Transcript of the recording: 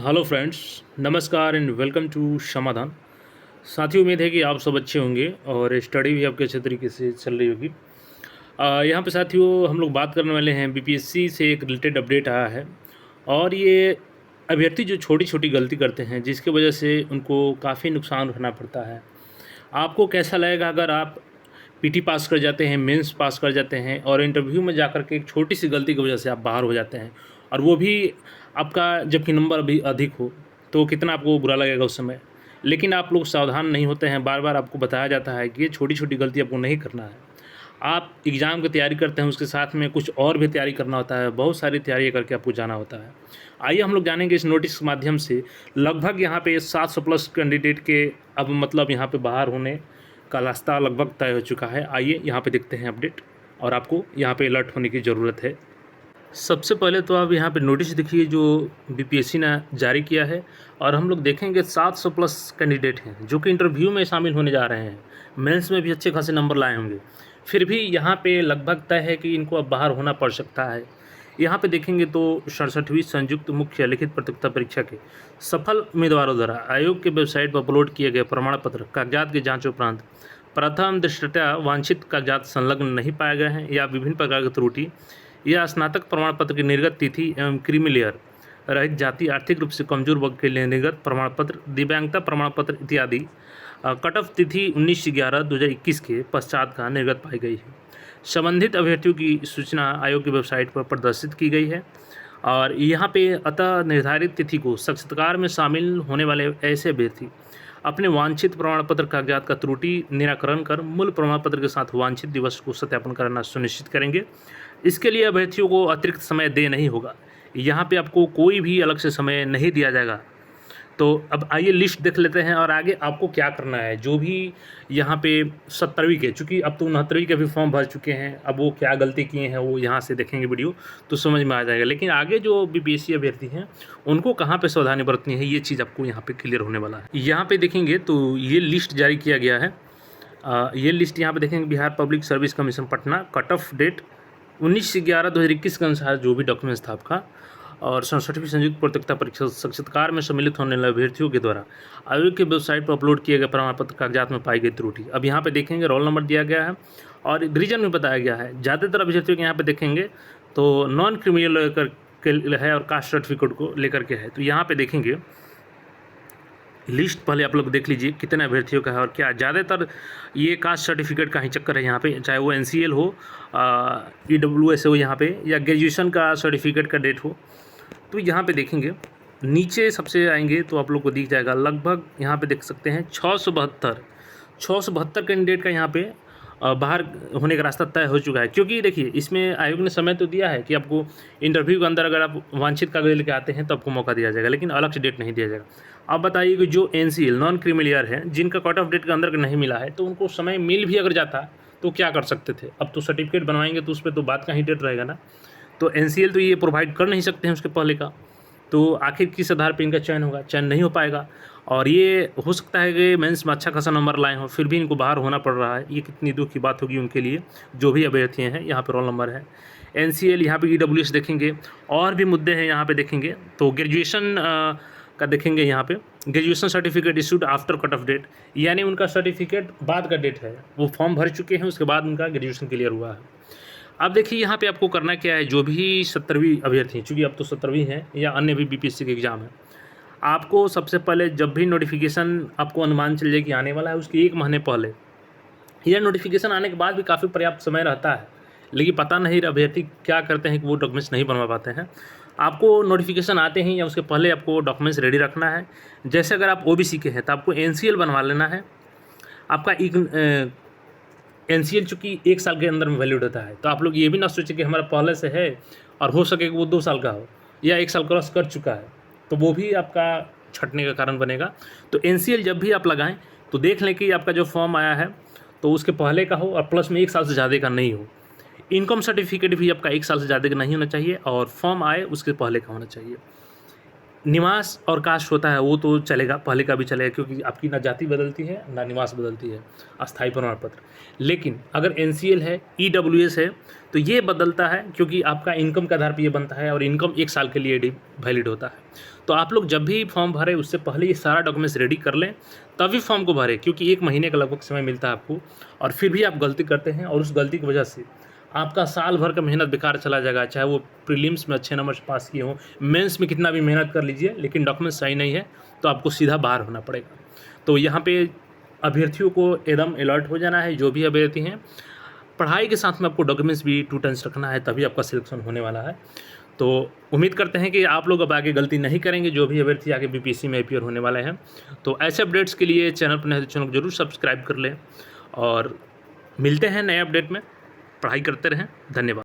Hello friends, नमस्कार and welcome to समाधान। साथियों, उम्मीद है कि आप सब अच्छे होंगे और स्टडी भी आपके अच्छे तरीके से चल रही होगी। यहाँ पे साथियों हम लोग बात करने वाले हैं बीपीएससी से एक रिलेटेड अपडेट आया है। और ये अभ्यर्थी जो छोटी छोटी गलती करते हैं जिसकी वजह से उनको काफ़ी नुकसान उठाना पड़ता है। आपको कैसा लगेगा अगर आप पीटी पास कर जाते हैं, मेंस पास कर जाते हैं और इंटरव्यू में जाकर के एक छोटी सी गलती की वजह से आप बाहर हो जाते हैं, और वो भी आपका जबकि नंबर अभी अधिक हो, तो कितना आपको बुरा लगेगा उस समय। लेकिन आप लोग सावधान नहीं होते हैं, बार बार आपको बताया जाता है कि ये छोटी छोटी गलती आपको नहीं करना है। आप एग्ज़ाम की तैयारी करते हैं, उसके साथ में कुछ और भी तैयारी करना होता है, बहुत सारी तैयारी करके आपको जाना होता है। आइए हम लोग जानेंगे इस नोटिस के माध्यम से। लगभग यहाँ पे 700 प्लस कैंडिडेट के अब मतलब यहाँ पे बाहर होने का रास्ता लगभग तय हो चुका है। आइए यहाँ पे देखते हैं अपडेट, और आपको यहाँ पे अलर्ट होने की ज़रूरत है। सबसे पहले तो आप यहाँ पे नोटिस देखिए जो बीपीएससी ने जारी किया है, और हम लोग देखेंगे 700 प्लस कैंडिडेट हैं जो कि इंटरव्यू में शामिल होने जा रहे हैं। मेंस में भी अच्छे खासे नंबर लाए होंगे, फिर भी यहाँ पे लगभग तय है कि इनको अब बाहर होना पड़ सकता है। यहाँ पे देखेंगे तो 67वीं संयुक्त मुख्य लिखित प्रतियोगिता परीक्षा के सफल उम्मीदवारों द्वारा आयोग के वेबसाइट पर अपलोड किए गए प्रमाण पत्र कागजात की जांच उपरांत प्रथम दृष्टया वांछित कागजात संलग्न नहीं पाए गए हैं, या विभिन्न प्रकार की त्रुटि या स्नातक प्रमाण पत्र की निर्गत तिथि एवं क्रीमी लेयर रहित जाति, आर्थिक रूप से कमजोर वर्ग के लिए निर्गत प्रमाण पत्र, दिव्यांगता प्रमाण पत्र इत्यादि कट ऑफ तिथि 19/11/2021 के पश्चात का निर्गत पाई गई है। संबंधित अभ्यर्थियों की सूचना आयोग की वेबसाइट पर प्रदर्शित की गई है, और यहाँ पे अतः निर्धारित तिथि को साक्षात्कार में शामिल होने वाले ऐसे अभ्यर्थी अपने वांछित प्रमाण पत्र कागजात का त्रुटि निराकरण कर मूल प्रमाण पत्र के साथ वांछित दिवस को सत्यापन करना सुनिश्चित करेंगे। इसके लिए अभ्यर्थियों को अतिरिक्त समय दे नहीं होगा। यहाँ पे आपको कोई भी अलग से समय नहीं दिया जाएगा। तो अब आइए लिस्ट देख लेते हैं और आगे आपको क्या करना है। जो भी यहाँ पे 70वीं के, चूँकि अब तो 69वीं के भी फॉर्म भर चुके हैं, अब वो क्या गलती किए हैं वो यहाँ से देखेंगे वीडियो तो समझ में आ जाएगा। लेकिन आगे जो बीपीएससी अभ्यर्थी हैं उनको कहाँ पे सावधानी बरतनी है, ये चीज़ आपको यहाँ पे क्लियर होने वाला है। यहाँ पे देखेंगे तो ये लिस्ट जारी किया गया है। ये लिस्ट यहाँ पे देखेंगे Bihar public service commission Patna, cut off date 19/11/2021 के अनुसार जो भी डॉक्यूमेंट्स था आपका, और 67वीं संयुक्त प्रतियोगिता परीक्षा साक्षात्कार में सम्मिलित होने वाले अभ्यर्थियों के द्वारा आयोग की वेबसाइट पर अपलोड किए गए प्रमाण पत्र कागजात में पाई गई त्रुटि। अब यहाँ पे देखेंगे रोल नंबर दिया गया है और रीजन भी बताया गया है। ज़्यादातर अभ्यर्थियों के यहाँ पे देखेंगे तो नॉन क्रिमिनल लेकर के है और कास्ट सर्टिफिकेट को लेकर के है। तो यहाँ पे देखेंगे लिस्ट पहले आप लोग देख लीजिए कितने अभ्यर्थियों का है और क्या। ज़्यादातर ये कास्ट सर्टिफिकेट का ही चक्कर है यहाँ पे, चाहे वो एनसीएल हो, ईडब्ल्यूएस हो यहाँ पे, या ग्रेजुएशन का सर्टिफिकेट का डेट हो। तो यहाँ पे देखेंगे नीचे सबसे आएंगे तो आप लोग को दिख जाएगा लगभग यहाँ पे देख सकते हैं 672 कैंडिडेट का यहाँ पे बाहर होने का रास्ता तय हो चुका है। क्योंकि देखिए इसमें आयोग ने समय तो दिया है कि आपको इंटरव्यू के अंदर अगर आप वांछित कागज लेके आते हैं तो आपको मौका दिया जाएगा, लेकिन अलग से डेट नहीं दिया जाएगा। अब बताइए कि जो एनसीएल नॉन क्रीमिलियर है, जिनका कट ऑफ डेट के अंदर नहीं मिला है, तो उनको समय मिल भी अगर जाता तो क्या कर सकते थे। अब तो सर्टिफिकेट बनवाएंगे तो उस पर तो बात का ही डेट रहेगा ना। तो एनसीएल तो ये प्रोवाइड कर नहीं सकते हैं उसके पहले का, तो आखिर किस आधार पे इनका चयन होगा, चयन नहीं हो पाएगा। और ये हो सकता है कि मेंस में अच्छा खासा नंबर लाए हों फिर भी इनको बाहर होना पड़ रहा है। ये कितनी दुख की बात होगी उनके लिए जो भी अभ्यर्थी हैं। यहाँ पे रोल नंबर है एनसीएल, यहाँ पे ईडब्ल्यूएस देखेंगे, और भी मुद्दे हैं यहाँ पे देखेंगे। तो ग्रेजुएशन का देखेंगे यहाँ पे graduation certificate issued after cut off date, यानी उनका सर्टिफिकेट बाद का डेट है, वो फॉर्म भर चुके हैं उसके बाद उनका ग्रेजुएशन क्लियर हुआ है। अब देखिए यहाँ पे आपको करना क्या है। जो भी 70वीं अभ्यर्थी हैं, चूँकि अब तो 70वीं हैं या अन्य भी बीपीएससी के एग्ज़ाम है, आपको सबसे पहले जब भी नोटिफिकेशन आपको अनुमान चल जाए कि आने वाला है उसके 1 महीने पहले, या नोटिफिकेशन आने के बाद भी काफ़ी पर्याप्त समय रहता है, लेकिन पता नहीं अभ्यर्थी क्या करते हैं कि वो डॉक्यूमेंट्स नहीं बनवा पाते हैं। आपको नोटिफिकेशन आते हैं या उसके पहले आपको डॉक्यूमेंट्स रेडी रखना है। जैसे अगर आप ओबीसी के हैं तो आपको एनसीएल बनवा लेना है। आपका एक एनसीएल चूँकि 1 साल के अंदर में वैलिड होता है, तो आप लोग ये भी ना सोचें कि हमारा पहले से है और हो सके कि वो 2 साल का हो या 1 साल क्रॉस कर चुका है, तो वो भी आपका छटने का कारण बनेगा। तो एनसीएल जब भी आप लगाएं तो देख लें कि आपका जो फॉर्म आया है तो उसके पहले का हो और प्लस में 1 साल से ज़्यादा का नहीं हो। इनकम सर्टिफिकेट भी आपका 1 साल से ज़्यादा का नहीं होना चाहिए और फॉर्म आए उसके पहले का होना चाहिए। निवास और कास्ट होता है वो तो चलेगा, पहले का भी चलेगा, क्योंकि आपकी ना जाति बदलती है ना निवास बदलती है, अस्थायी प्रमाण पत्र। लेकिन अगर एनसीएल है, ईडब्ल्यूएस है, तो ये बदलता है, क्योंकि आपका इनकम के आधार पर ये बनता है और इनकम 1 साल के लिए वैलिड होता है। तो आप लोग जब भी फॉर्म भरें उससे पहले ये सारा डॉक्यूमेंट्स रेडी कर लें, तभी फॉर्म को भरें, क्योंकि 1 महीने का लगभग समय मिलता है आपको। और फिर भी आप गलती करते हैं और उस गलती की वजह से आपका साल भर का मेहनत बेकार चला जाएगा। चाहे वो प्रीलिम्स में अच्छे नंबर से पास किए हों, मेंस में कितना भी मेहनत कर लीजिए, लेकिन डॉक्यूमेंट सही नहीं है तो आपको सीधा बाहर होना पड़ेगा। तो यहाँ पे अभ्यर्थियों को एकदम अलर्ट हो जाना है। जो भी अभ्यर्थी हैं, पढ़ाई के साथ में आपको डॉक्यूमेंट्स भी 2 टन्स रखना है, तभी आपका सिलेक्शन होने वाला है। तो उम्मीद करते हैं कि आप लोग अब आगे गलती नहीं करेंगे, जो भी अभ्यर्थी आगे बीपीएससी में अपीयर होने वाले हैं। तो ऐसे अपडेट्स के लिए चैनल पर नए तो चैनल को जरूर सब्सक्राइब कर लें और मिलते हैं नए अपडेट में। पढ़ाई करते रहें। धन्यवाद।